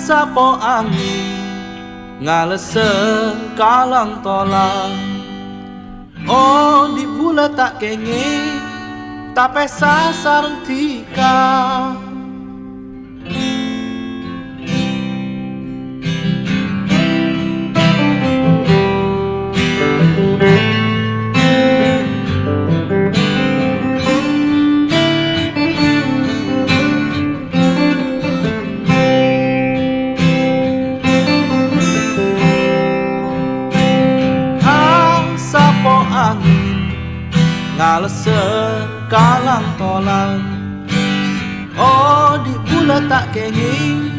sapo angin ngalese kalang tolang. Oh di bula tak kenge tapi sasar tika. Ngalese kalang tolang. Oh di bula tak kenging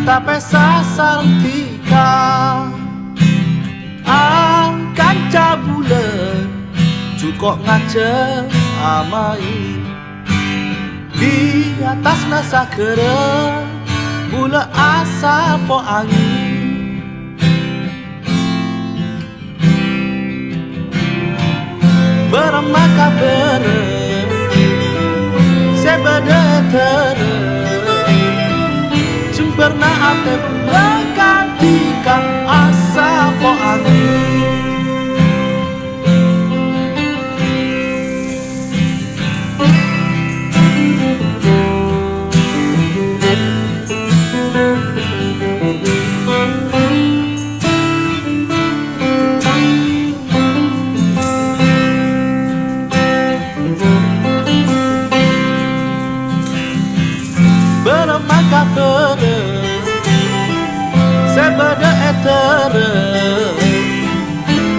tapi sasar tika. Kanca bulan cukup ngace amai di atas nasa kere bula asa po angin. Bermaka bere sebeda tere cumberna ate bulan tika asa po angin. Bermaka bere sebeda etere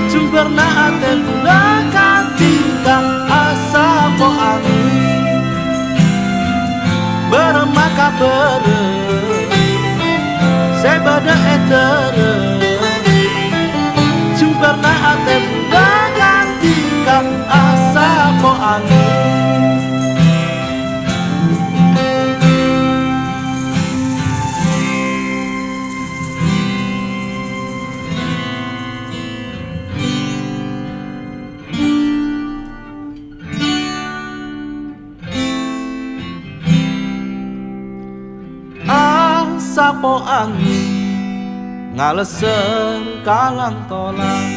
cumberna ate bulan tika asa po angin. Bermaka bere sebeda etere cumberna ate bulan tika asa po angin. Sapo angin ngalese kalang tolang.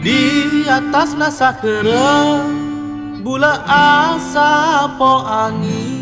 Di atas nasa kere bula asa po angin.